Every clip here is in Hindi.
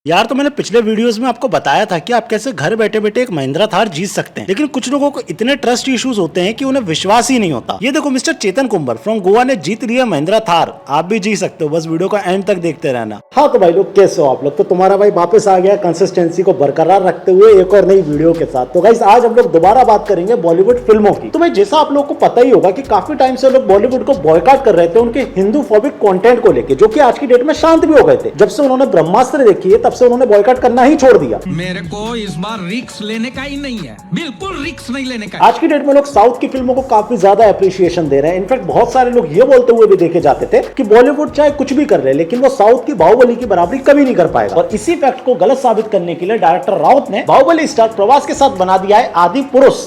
यार तो मैंने पिछले वीडियोस में आपको बताया था कि आप कैसे घर बैठे बैठे एक महिंद्रा थार जीत सकते हैं, लेकिन कुछ लोगों को इतने ट्रस्ट इश्यूज होते हैं कि उन्हें विश्वास ही नहीं होता। ये देखो mister Chetan comber from Goa ने जीत लिया महिंद्रा थार। आप भी जीत सकते हो, बस वीडियो का एंड तक देखते रहना। हाँ तो भाई लोग कैसे हो आप लोग? तो तुम्हारा भाई वापस आ गया कंसिस्टेंसी को बरकरार रखते हुए एक और नई वीडियो के साथ। तो गाइस आज हम लोग दोबारा बात करेंगे बॉलीवुड फिल्मों की। तो भाई जैसा आप लोग को पता ही होगा कि काफी टाइम से लोग बॉलीवुड को बॉयकॉट कर रहे थे उनके हिंदू फोबिक कंटेंट को लेकर, जो कि आज की डेट में शांत भी हो गए थे। जब से उन्होंने ब्रह्मास्त्र देखी है तब से उन्होंने बॉयकॉट करना ही छोड़ दिया। मेरे को इस बार रिस्क लेने का ही नहीं है, बिल्कुल रिस्क नहीं लेने का। आज की डेट में लोग साउथ की फिल्मों को काफी ज्यादा अप्रिशिएशन दे रहे हैं। इनफैक्ट बहुत सारे लोग ये बोलते हुए भी देखे जाते थे कि बॉलीवुड चाहे कुछ भी कर ले लेकिन वो साउथ की बाहुबली की बराबरी कभी नहीं कर पाएगा। और इसी फैक्ट को गलत साबित करने के लिए डायरेक्टर राउत ने बाहुबली स्टार प्रभास के साथ बना दिया है आदि पुरुष।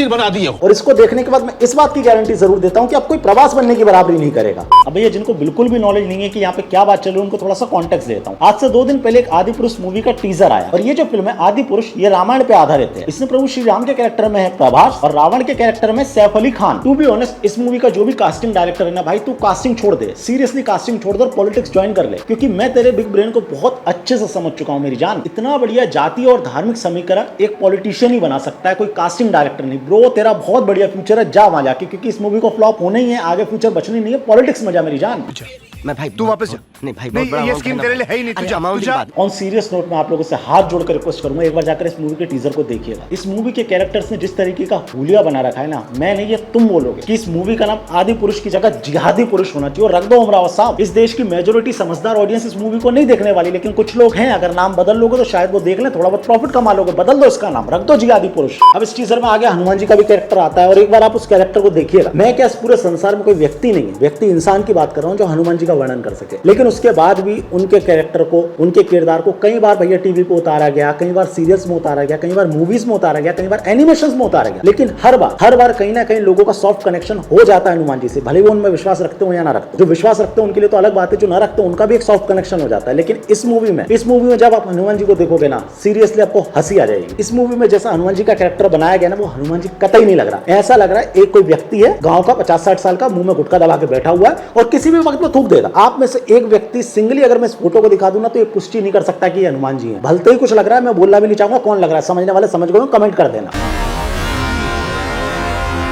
बना दिया। और इसको देखने के बाद मैं इस बात की गारंटी जरूर देता हूं कि आप कोई प्रभास बनने की बराबरी नहीं करेगा। अब भैया जिनको बिल्कुल भी नॉलेज नहीं है कि यहाँ पे क्या बात चल रही है उनको थोड़ा सा कॉन्टेक्स्ट देता हूँ। आज से 2 दिन पहले एक आदि पुरुष मूवी का टीजर आया और ये जो फिल्म है आदि पुरुष ये रामायण पे आधारित है। इसमें प्रभु श्री राम के कैरेक्टर में है प्रभास और रावण के कैरेक्टर में Saif Ali Khan. To be honest इस मूवी का जो भी कास्टिंग डायरेक्टर है ना भाई, तू कास्टिंग छोड़ दे, सीरियसली कास्टिंग छोड़ दे और पॉलिटिक्स ज्वाइन कर ले, क्योंकि मैं तेरे बिग ब्रेन को बहुत अच्छे से समझ चुका हूं मेरी जान। इतना बढ़िया जाति और धार्मिक समीकरण एक पॉलिटिशियन ही बना सकता है, कोई कास्टिंग डायरेक्टर नहीं। ब्रो तेरा बहुत बढ़िया फ्यूचर है, जा वहां जाके, क्योंकि इस मूवी को फ्लॉप होना ही है, आगे फ्यूचर बचनी नहीं है। पॉलिटिक्स में जा मेरी जान। मैं भाई तू वापस जा। नहीं भाई बहुत बड़ा ये स्कीम तेरे लिए है ही नहीं। तुझे अमाउंट की बात। ऑन सीरियस नोट में आप लोगों से हाथ जोड़कर रिक्वेस्ट करूंगा एक बार जाकर इस मूवी के टीजर को देखिएगा। इस मूवी के कैरेक्टर्स ने जिस तरीके का हुलिया बना रखा है ना, मैं नहीं ये तुम बोलोगे कि इस मूवी का नाम आदि पुरुष की जगह जिहादी पुरुष होना चाहिए। और रख दो अमरावत साहब, इस देश की मेजोरिटी समझदार ऑडियंस इस मूवी को नहीं देखने वाली, लेकिन कुछ लोग हैं, अगर नाम बदल लोगे तो शायद वो देख ले, थोड़ा बहुत प्रॉफिट कमा लोगे। बदल दो इसका नाम, रख दो जिहादी पुरुष। अब इस टीजर में आगे हनुमान जी का भी कैरेक्टर आता है और एक बार आप उस कैरेक्टर को देखिएगा। मैं क्या इस पूरे संसार में कोई व्यक्ति नहीं है, व्यक्ति इंसान की बात कर रहा हूँ जो हनुमान जी का वर्णन कर सके, लेकिन उसके बाद भी उनके कैरेक्टर को, उनके किरदार को कई बार भैया टीवी पे उतारा गया, कई बार सीरियल्स में उतारा गया, कई बार मूवीज में उतारा गया, कई बार एनिमेशंस में उतारा गया, लेकिन हर बार कहीं ना कहीं लोगों का सॉफ्ट कनेक्शन हो जाता है हनुमान जी से, भले वो उनमें विश्वास रखते हो या ना रखते हो। जो विश्वास रखते हो उनके लिए तो अलग बात है, जो ना रखते हो उनका भी एक सॉफ्ट कनेक्शन हो जाता है। लेकिन इस मूवी में जब आप हनुमान जी को देखोगे ना, सीरियसली आपको हंसी आ जाएगी। इस मूवी में जैसा हनुमान जी का कैरेक्टर बनाया गया ना, वो हनुमान जी कतई नहीं लग रहा। ऐसा लग रहा है एक कोई व्यक्ति है गांव का 50-60 साल का, मुंह में गुटखा दबा के बैठा हुआ है और किसी भी वक्त में थूक देगा। आप में से एक व्यक्ति सिंगली अगर मैं इस फोटो को दिखा दूं ना तो ये पुष्टि नहीं कर सकता कि ये हनुमान जी है। भलते ही कुछ लग रहा है, मैं बोलना भी नहीं चाहूंगा कौन लग रहा है। समझने वाले समझ गए, कमेंट कर देना।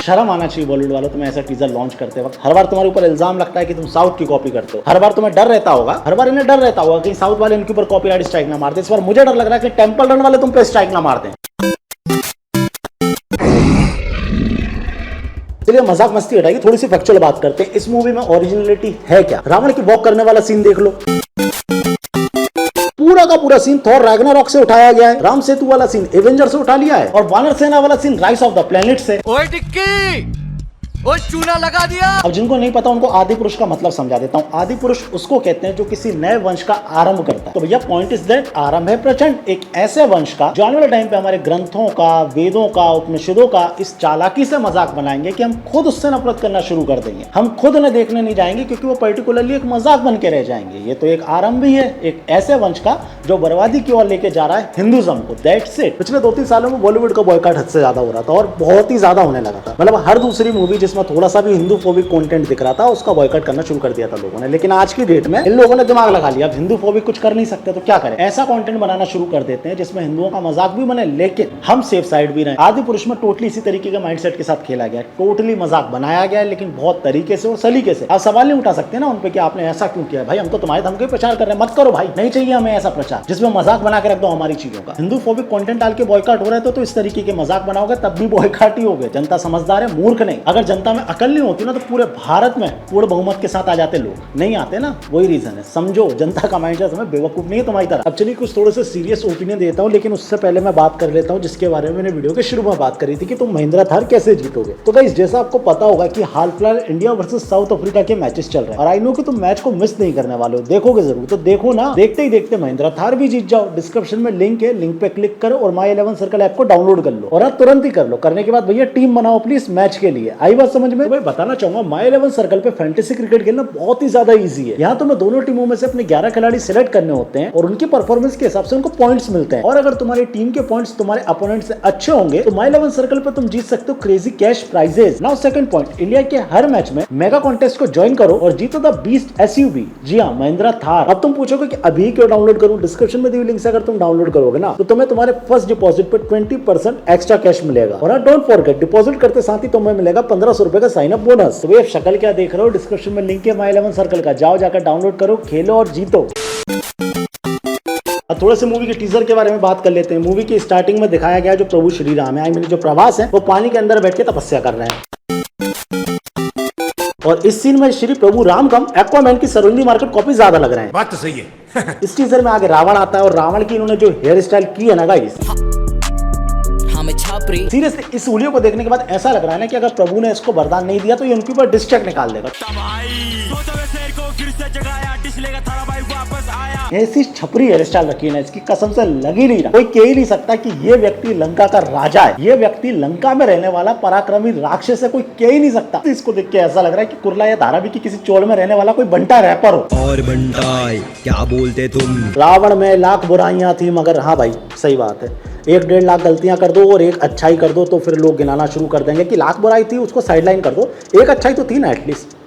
शर्म आना चाहिए बॉलीवुड वालों, तुम्हें ऐसा टीजर लॉन्च करते वक्त हर बार तुम्हारे ऊपर इल्जाम लगता है कि तुम साउथ की कॉपी करते हो। हर बार तुम्हें डर रहता होगा, हर बार इन्हें डर रहता होगा कि साउथ वाले इनके ऊपर कॉपीराइट स्ट्राइक ना मारते। इस बार मुझे डर लग रहा है कि टेंपल रन वाले तुम पे स्ट्राइक ना मारते। चलिए मजाक मस्ती हटाइए, थोड़ी सी फैक्चुअल बात करते हैं। इस मूवी में ओरिजिनलिटी है क्या? रावण की वॉक करने वाला सीन देख लो, पूरा का पूरा सीन थॉर रैग्नारॉक से उठाया गया है। राम सेतु वाला सीन एवेंजर से उठा लिया है और वानर सेना वाला scene rise of the planet से। ओए टिक्की, ओए चूना लगा दिया। अब जिनको नहीं पता उनको आदि पुरुष का मतलब समझा देता हूँ। आदि पुरुष उसको कहते हैं जो किसी नए वंश का आरंभ करता है। तो भैया पॉइंट इज दैट आरंभ है प्रचंड, एक ऐसे वंश का जो आने वाले टाइम पे हमारे ग्रंथों का, वेदों का, उपनिषदों का इस चालाकी से मजाक बनाएंगे कि हम खुद उससे नफरत करना शुरू कर देंगे। हम खुद उन्हें देखने नहीं जाएंगे क्योंकि वो पर्टिकुलरली एक मजाक बन के रह जाएंगे। ये तो एक आरंभ ही है एक ऐसे वंश का जो बर्बादी की ओर लेके जा रहा है हिंदुज्म को। That's it. पिछले 2-3 सालों में बॉलीवुड का बॉयकॉट हद से ज्यादा हो रहा था और बहुत ही ज्यादा होने लगा था। मतलब हर दूसरी मूवी जिसमें थोड़ा सा भी हिंदू फोबिक कंटेंट दिख रहा था उसका बॉयकॉट करना शुरू कर दिया था लोगों ने। लेकिन आज की डेट में इन लोगों ने दिमाग लगा लिया, अब हिंदू फोबिक कुछ कर नहीं सकते तो क्या करें, ऐसा कंटेंट बनाना शुरू कर देते हैं जिसमें हिंदुओं का मजाक भी बने लेकिन हम सेफ साइड भी रहे। आदि पुरुष में टोटली इसी तरीके के माइंडसेट के साथ खेला गया, टोटली मजाक बनाया गया है, लेकिन बहुत तरीके से और सलीके से। आप सवाल नहीं उठा सकते ना उन पे कि आपने ऐसा क्यों किया। भाई हम तो तुम्हारे धमकी प्रचार कर रहे हैं, मत करो भाई, नहीं चाहिए हमें ऐसा प्रचार जिसमें मजाक बना के रख दो हमारी चीजों का। हिंदू फोबिक कंटेंट डाल के बॉयकॉट हो रहा है तो इस तरीके के मजाक बनाओगे तब भी बॉयकॉट ही होगे। जनता समझदार है, मूर्ख नहीं। अगर जनता में अकल नहीं होती ना तो पूरे भारत में पूर्ण बहुमत के साथ आ जाते लोग, नहीं आते ना, वही रीजन है। समझो जनता का माइंडसेट हमें बेवकूफ नहीं है तुम्हारी तरह। अब चलिए कुछ थोड़े से सीरियस ओपिनियन देता हूं, लेकिन उससे पहले मैं बात कर लेता हूं जिसके बारे में मैंने वीडियो के शुरू में बात करी थी कि तुम महिंद्रा थार कैसे जीतोगे। तो गाइस जैसा आपको पता होगा कि हाल फिलहाल इंडिया वर्सेस साउथ अफ्रीका के मैचेस चल रहे हैं और आई नो कि तुम मैच को मिस नहीं करने वाले हो, देखोगे जरूर। तो देखो ना, देखते ही देखते महिंद्रा थार भी जीत जाओ। डिस्क्रिप्शन में लिंक है, लिंक पे क्लिक करो और माई 11 सर्कल ऐप को डाउनलोड कर लो और तुरंत ही कर लो। करने के बाद भैया टीम बनाओ प्लीज मैच के लिए। आई बात समझ में? मैं बताना चाहूंगा माई 11 सर्कल पे फैंटेसी क्रिकेट खेलना बहुत ही ज्यादा इजी है। यहाँ तुम्हें दोनों टीमों में से अपने 11 खिलाड़ी सिलेक्ट करने होते हैं और उनकी परफॉर्मेंस के हिसाब से उनको पॉइंट्स मिलते हैं, और अगर तुम्हारी टीम के पॉइंट्स तुम्हारे अपोनेंट से अच्छे होंगे तो माई 11 सर्कल पे तुम जीत सकते हो crazy cash prices. Now second point, India के हर मैच में मेगा कॉन्टेस्ट को ज्वाइन करो और जीतो द बीस्ट एसयूवी। जी हाँ, महिंद्रा थार। अब तुम पूछोगे कि अभी क्यों डाउनलोड करूं? डिस्क्रिप्शन में दी हुई लिंक से अगर तुम डाउनलोड करोगे ना तो तुम्हें तुम्हारे फर्स्ट डिपॉजिट पे 20% एक्स्ट्रा कैश मिलेगा, और डोंट फॉरगेट डिपॉजिट करते साथ ही तुम्हें मिलेगा 1500 रुपए का साइन अप बोनस। तो ये शक्ल क्या देख रहे हो? डिस्क्रिप्शन में लिंक है माई 11 सर्कल का, जाओ जाकर डाउनलोड करो, खेलो और जीतो। अब थोड़ा से मूवी के टीजर के बारे में बात कर लेते हैं। मूवी की स्टार्टिंग में दिखाया गया जो प्रभु श्री राम है, जो प्रभास है, वो पानी के अंदर बैठ के तपस्या कर रहे हैं, और इस सीन में श्री प्रभु राम कम एक्वामैन की सरोजिनी मार्केट कॉपी ज्यादा लग रहे हैं। बात तो सही है। इस टीजर में आगे रावण आता है, और रावण की इन्होंने जो हेयर स्टाइल की है ना गाइस, सीरियसली इस वीडियो को देखने के बाद ऐसा लग रहा है ना कि अगर प्रभु ने इसको वरदान नहीं दिया तो ये उनके ऊपर डिस्ट्रैक्ट निकाल देगा। ऐसी छपरी हेयर स्टाइल रखी है ना इसकी, कसम से लग ही नहीं रहा, कोई कह ही नहीं सकता कि ये व्यक्ति लंका का राजा है, ये व्यक्ति लंका में रहने वाला पराक्रमी राक्षस है, कोई कह ही नहीं सकता। तो इसको देख के ऐसा लग रहा है कि कुर्ला या धारावी की किसी चोल में रहने वाला कोई बंटा रैपर हो। और बंटाई क्या बोलते तुम? रावण में लाख बुराइयां थी, मगर हाँ भाई सही बात है, 1-1.5 लाख गलतियां कर दो और एक अच्छाई कर दो तो फिर लोग गिनाना शुरू कर देंगे कि लाख बुराई थी, उसको साइडलाइन कर दो, एक अच्छाई तो थी ना एटलीस्ट।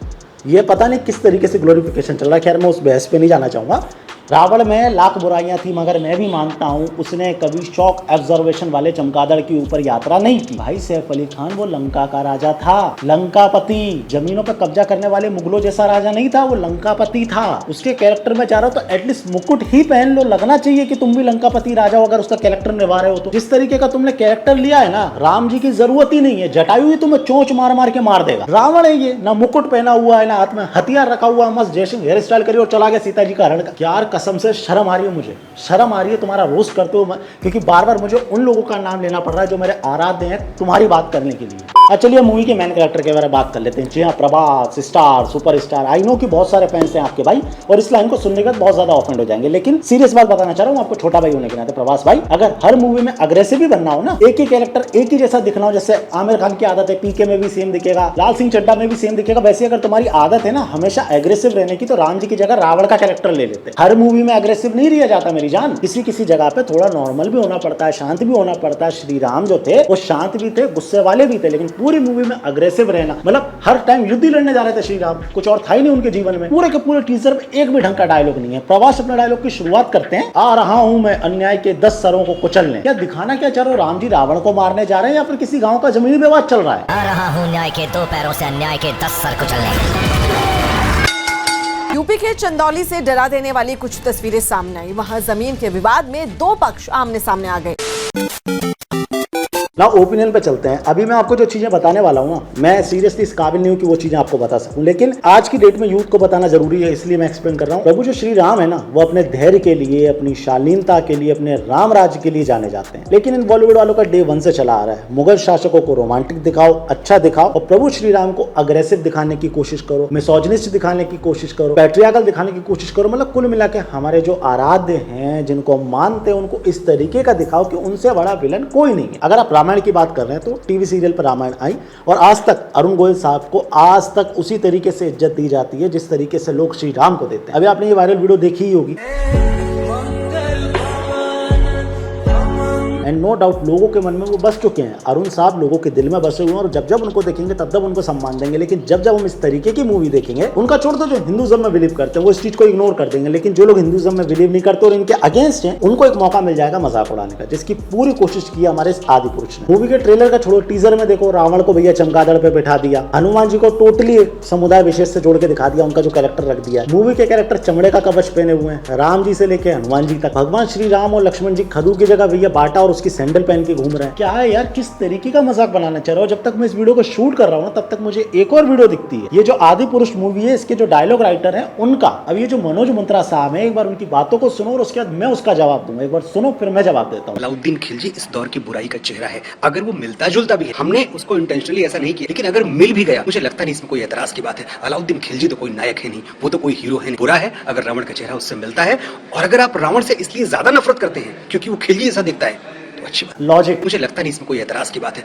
ये पता नहीं किस तरीके से ग्लोरिफिकेशन चल रहा है, खैर मैं उस बहस पे नहीं जाना चाहूंगा। रावण में लाख बुराइयां थी, मगर मैं भी मानता हूं उसने कभी शॉक ऑब्जर्वेशन वाले चमगादड़ के ऊपर यात्रा नहीं की। भाई सैफ अली खान वो लंका का राजा था, लंकापति, जमीनों पर कब्जा करने वाले मुगलों जैसा राजा नहीं था, वो लंकापति था। उसके कैरेक्टर में जा रहा हो तो एटलीस्ट मुकुट ही पहन लो, लगना चाहिए कि तुम भी लंकापति राजा हो अगर उसका कैरेक्टर निभा रहे हो तो। जिस तरीके का तुमने कैरेक्टर लिया है ना, राम जी की जरूरत ही नहीं है, जटायु ही तुम्हें चोंच मार मार के मार देगा। रावण है ये, ना मुकुट पहना हुआ है, ना हाथ में हथियार रखा हुआ, मस्त जयसिंह हेयर स्टाइल करी और चला गया सीता जी का हरण का। यार कसम से शर्म आ रही है मुझे, शर्म आ रही है तुम्हारा रोस्ट करते हो, क्योंकि बार बार मुझे उन लोगों का नाम लेना पड़ रहा है जो मेरे आराध्य हैं तुम्हारी बात करने के लिए। चलिए मूवी के मेन कैरेक्टर के बारे में बात कर लेते हैं। जी हाँ, Prabhas star super star. I know कि बहुत सारे फैंस हैं आपके भाई, और इस लाइन को सुनने के बाद बहुत ज्यादा ऑफेंड हो जाएंगे, लेकिन सीरियस बात बताना चाह रहा हूँ आपको, छोटा भाई होने के नाते प्रभास भाई, अगर हर मूवी में अग्रेसिव भी बनना हो ना, एक ही कैरेक्टर एक ही जैसा दिखना हो, जैसे आमिर खान की आदत है पीके में भी सेम दिखेगा, लाल सिंह चड्ढा में भी सेम दिखेगा, वैसे अगर तुम्हारी आदत है ना हमेशा एग्रेसिव रहने की, तो राम जी की जगह रावण का कैरेक्टर ले लेते। हर मूवी में एग्रेसिव नहीं रह जाता मेरी जान, किसी किसी जगह पे थोड़ा नॉर्मल भी होना पड़ता है, शांत भी होना पड़ता है। श्री राम जो थे वो शांत भी थे, गुस्से वाले भी थे, लेकिन पूरी मूवी में अग्रेसिव रहना, मतलब हर टाइम युद्ध ही लड़ने जा रहे थे श्री राम, कुछ और था ही नहीं उनके जीवन में। पूरे के पूरे टीजर में एक भी ढंग का डायलॉग नहीं है। प्रभास अपने डायलॉग की शुरुआत करते हैं, आ रहा हूं मैं अन्याय के 10 सरों को कुचलने। क्या दिखाना क्या चाह रहे हो? राम जी रावण को मारने जा रहे हैं या फिर किसी गांव का जमीनी विवाद चल रहा है? आ रहा हूं न्याय के 2 पैरों से अन्याय के 10 सर कुचलने। यूपी के चंदौली से डरा देने वाली कुछ तस्वीरें सामने आई। वहां जमीन के विवाद में 2 पक्ष आमने सामने आ गए। ना ओपिनियन पे चलते हैं। अभी मैं आपको जो चीजें बताने वाला हूँ ना, मैं सीरियसली इस काबिल नहीं हूँ कि वो चीजें आपको बता सकूं, लेकिन आज की डेट में यूथ को बताना जरूरी है, इसलिए मैं एक्सप्लेन कर रहा हूँ। प्रभु जो श्री राम है ना, वो अपने धैर्य के लिए, अपनी शालीनता के लिए, अपने राम राज्य के लिए जाने जाते हैं, लेकिन इन बॉलीवुड वालों का डे 1 से चला आ रहा है, मुगल शासकों को रोमांटिक दिखाओ, अच्छा दिखाओ, और प्रभु श्री राम को अग्रेसिव दिखाने की कोशिश करो, मिसोजिनिस्ट दिखाने की कोशिश करो, पैट्रियार्कल दिखाने की कोशिश करो। मतलब कुल मिला के हमारे जो आराध्य हैं, जिनको मानते हैं, उनको इस तरीके का दिखाओ कि उनसे बड़ा विलन कोई नहीं है। अगर आप रामायण की बात कर रहे हैं तो टीवी सीरियल पर रामायण आई, और आज तक अरुण गोयल साहब को आज तक उसी तरीके से इज्जत दी जाती है जिस तरीके से लोग श्री राम को देते हैं। अभी आपने ये वायरल वीडियो देखी ही होगी, एंड नो डाउट लोगों के मन में वो बस चुके हैं। अरुण साहब लोगों के दिल में बसे हुए हैं, और जब जब उनको देखेंगे तब तब उनको सम्मान देंगे, लेकिन जब जब हम इस तरीके की मूवी देखेंगे, उनका छोड़ दो जो हिंदुइज्म में बिलीव करते हैं वो इस चीज को इग्नोर कर देंगे, लेकिन जो लोग हिंदुइज्म में बिलीव नहीं करते और इनके अगेंस्ट हैं, उनको एक मौका मिल जाएगा मजाक उड़ाने का, जिसकी पूरी कोशिश की हमारे इस आदि पुरुष ने। मूवी के ट्रेलर का छोड़ो, टीजर में देखो रावण को भैया चमगादड़ पे बैठा दिया, हनुमान जी को टोटली एक समुदाय विशेष से जोड़ के दिखा दिया, उनका जो कैरेक्टर रख दिया। मूवी के कैरेक्टर चमड़े का कवच पहने हुए हैं, राम जी से लेके हनुमान जी तक। भगवान श्री राम और लक्ष्मण जी खदू की जगह भैया बाटा और उसकी सैंडल पहन के घूम रहे हैं। क्या है यार, किस तरीके का मजाक बनाना चाह रहा हूं? जब तक मैं इस वीडियो को शूट कर रहा हूं ना, तब तक मुझे एक और वीडियो दिखती है। ये जो आदि पुरुष मूवी है, इसके जो डायलॉग राइटर है उनका, अब ये जो मनोज मंत्रा साहब है, एक बार उनकी बातों को सुनो और उसके बाद मैं उसका जवाब दूंगा। एक बार सुनो फिर मैं जवाब देता हूँ। अलाउद्दीन खिलजी इस दौर की बुराई का चेहरा है। अगर वो मिलता जुलता भी है, हमने उसको इंटेंशनली ऐसा नहीं किया, लेकिन अगर मिल भी गया, मुझे लगता नहीं इसमें कोई एतराज की बात है। अलाउद्दीन खिलजी तो कोई नायक है नहीं, वो तो कोई हीरो है नहीं। बुरा है अगर रावण का चेहरा उससे मिलता है, और अगर आप रावण से इसलिए ज्यादा नफरत करते हैं क्योंकि वो खिलजी ऐसा दिखता है, अच्छी बात। लॉजिक, मुझे लगता नहीं इसमें कोई एतराज की बात है।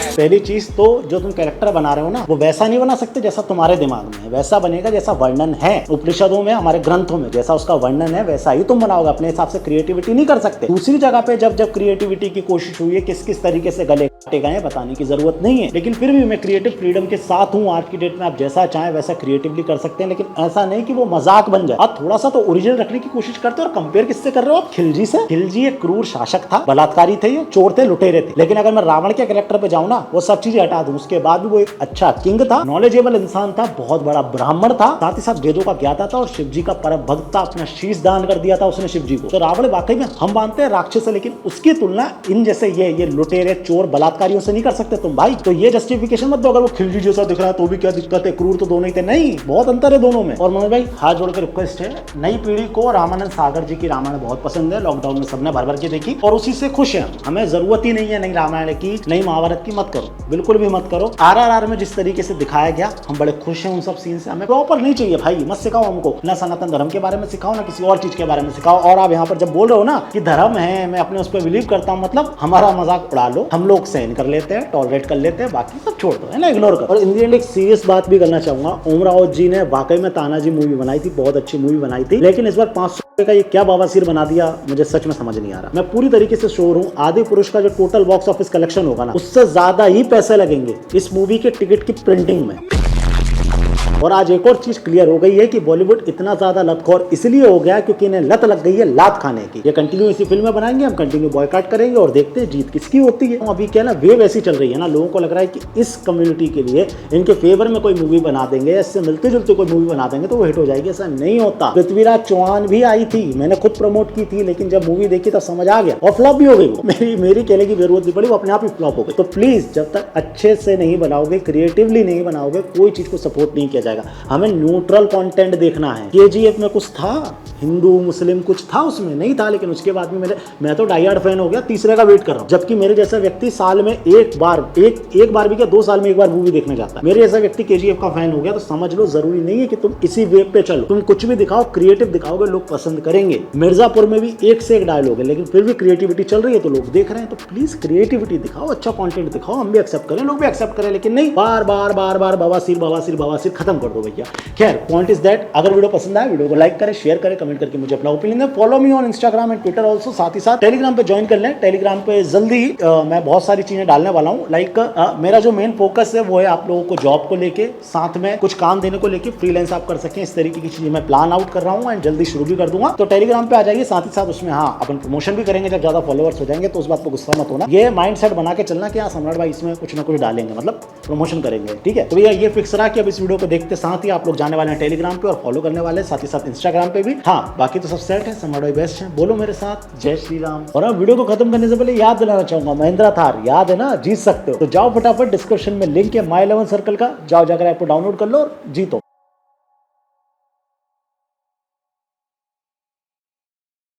पहली चीज तो जो तुम कैरेक्टर बना रहे हो ना, वो वैसा नहीं बना सकते जैसा तुम्हारे दिमाग में है, वैसा बनेगा जैसा वर्णन है उपनिषदों में, हमारे ग्रंथों में जैसा उसका वर्णन है वैसा ही तुम बनाओगे। अपने हिसाब से क्रिएटिविटी नहीं कर सकते। दूसरी जगह पे जब जब क्रिएटिविटी की कोशिश हुई है, किस किस तरीके से गले काटे गए बताने की जरूरत नहीं है, लेकिन फिर भी मैं क्रिएटिव फ्रीडम के साथ हूँ। आज की डेट में आप जैसा चाहें वैसा क्रिएटिवली कर सकते हैं, लेकिन ऐसा नहीं कि वो मजाक बन जाए। आप थोड़ा सा तो ओरिजिनल रखने की कोशिश करते हो। और कंपेयर किससे कर रहे हो आप? खिलजी से। खिलजी एक क्रूर शासक था, बलात्कारी थे, ये चोर थे, लुटेरे थे। लेकिन अगर मैं रावण के कैरेक्टर पे जाऊं ना, वो सब चीजें हटा दूं, उसके बाद भी वो एक अच्छा किंग था, नॉलेजेबल इंसान था, बहुत बड़ा ब्राह्मण था, साथ ही साथ वेदों का ज्ञाता था और शिव जी का परम भक्त था। अपना शीश दान कर दिया था उसने शिव जी को। तो रावण वाकई में हम मानते हैं राक्षस है, लेकिन उसकी तुलना इन जैसे ये लुटेरे, चोर, बलात्कारियों से नहीं कर सकते तुम भाई। तो ये जस्टिफिकेशन मत दो। अगर वो खिलजी जैसा दिख रहा है तो भी क्या दिक्कत है, क्रूर तो दोनों ही थे। नहीं, बहुत अंतर है दोनों में। और मनोज भाई हाथ जोड़कर रिक्वेस्ट है, नई पीढ़ी को रामानंद सागर जी की रामायण बहुत पसंद है। लॉकडाउन में सबने भर भर के देखी और उसी से खुश है। हमें जरूरत ही नहीं है नई रामायण की, नई महाभारत की मत करो, बिल्कुल भी मत करो। RRR में जिस तरीके से दिखाया गया हम बड़े खुश हैं उन सब सीन से। हमें प्रॉपर नहीं चाहिए भाई, मत सिखाओ हमको, ना सनातन धर्म के बारे में सिखाओ, ना किसी और चीज के बारे में सिखाओ। और आप यहाँ पर जब बोल रहे हो ना कि धर्म है, मैं अपने उस पर बिलीव करता हूँ, मतलब हमारा मजाक उड़ा लो, हम लोग सहन कर लेते हैं, टॉलरेट कर लेते हैं, बाकी सब छोड़ दो, है ना, इग्नोर करो। और इन दी एंड एक सीरियस बात भी करना चाहूंगा, ओम रावत जी ने वाकई में तानाजी मूवी बनाई थी, बहुत अच्छी मूवी बनाई थी, लेकिन इस बार 500 रुपए का ये क्या बाबासीर बना दिया, मुझे सच में समझ नहीं आ रहा। मैं पूरी तरीके से श्योर हूँ आदि पुरुष का जो टोटल बॉक्स ऑफिस कलेक्शन होगा ना, उससे ज्यादा ही पैसे लगेंगे इस मूवी के टिकट की प्रिंटिंग में। और आज एक और चीज क्लियर हो गई है कि बॉलीवुड इतना ज्यादा लतखोर इसलिए हो गया क्योंकि इन्हें लत लग गई है लात खाने की। ये कंटिन्यू इसी फिल्में बनाएंगे, हम कंटिन्यू बॉयकॉट करेंगे और देखते हैं जीत किसकी होती है। अभी क्या ना, वेव ऐसी चल रही है ना, लोगों को लग रहा है कि इस कम्युनिटी के लिए इनके फेवर में कोई मूवी बना देंगे, इससे मिलते जुलते कोई मूवी बना देंगे तो वो हिट हो जाएगी। ऐसा नहीं होता। पृथ्वीराज चौहान भी आई थी, मैंने खुद प्रमोट की थी, लेकिन जब मूवी देखी तब समझ आ गया और फ्लॉप भी हो गई। वो मेरी कहने की जरूरत नहीं पड़ी, वो अपने आप ही फ्लॉप हो गई। तो प्लीज जब तक अच्छे से नहीं बनाओगे, क्रिएटिवली नहीं बनाओगे, कोई चीज को सपोर्ट नहीं किया जाएगा। हमें न्यूट्रल कंटेंट देखना है। KGF में कुछ था, हिंदू मुस्लिम कुछ था, उसमें नहीं था, लेकिन उसके बाद में मैं तो डाइहार्ड फैन हो गया, तीसरे का वेट कर रहा हूँ। जबकि मेरे जैसा व्यक्ति साल में एक बार भी क्या 2 साल में एक बार मूवी देखने जाता है। मेरे जैसा व्यक्ति KGF का फैन हो गया, तो समझ लो जरूरी नहीं है कि तुम इसी वेब पे चलो। तुम कुछ भी दिखाओ, क्रिएटिव दिखाओगे, लोग पसंद करेंगे। मिर्जापुर में भी एक से एक डायलॉग है, लेकिन फिर भी क्रिएटिविटी चल रही है तो लोग देख रहे हैं। तो प्लीज क्रिएटिविटी दिखाओ, अच्छा कंटेंट दिखाओ, हम भी एक्सेप्ट करें, लोग भी एक्सेप्ट करें, लेकिन नहीं बार बार बवासीर खत्म कर दो भैया। खैर, पॉइंट इज दैट, अगर वीडियो पसंद आए वीडियो को लाइक करें, शेयर करें, कमेंट करके मुझे अपना ओपिनियन दें। Follow me on Instagram and Twitter also. साथ ही साथ टेलीग्राम पे ज्वाइन कर लें। टेलीग्राम पे जल्दी मैं बहुत सारी चीजें डालने वाला हूँ। लाइक मेरा जो मेन फोकस है वो है आप लोगों को जॉब को लेके, साथ में कुछ काम देने को लेके, फ्रीलांस आप कर सकें, इस तरीके की चीजें मैं प्लान आउट कर रहा हूँ एंड जल्दी शुरू भी कर दूंगा। तो टेलीग्राम पे आ जाइए। साथ ही साथ उसमें हाँ अपन प्रमोशन भी करेंगे जब ज्यादा फॉलोअर्स हो जाएंगे, तो उस बात पर गुस्सा मत होना। ये माइंड सेट बना के चलना कि हाँ सम्राट भाई इसमें कुछ ना कुछ डालेंगे, मतलब प्रमोशन करेंगे, ठीक है। तो भैया ये फिक्स रहा कि अब इस वीडियो को देखते साथ ही आप लोग जाने वाले हैं टेलीग्राम पे और फॉलो करने वाले, साथ ही साथ इंस्टाग्राम पे भी। हाँ बाकी तो सब सेट है, सम्राट भाई बेस्ट है। बोलो मेरे साथ जय श्री राम। और अब वीडियो को खत्म करने से पहले याद दिलाना चाहूंगा, महिंद्रा थार याद है ना, जीत सकते हो। तो जाओ फटाफट, डिस्क्रिप्शन में लिंक है माय 11 सर्कल का, जाओ जाकर ऐप को डाउनलोड कर लो और जीतो।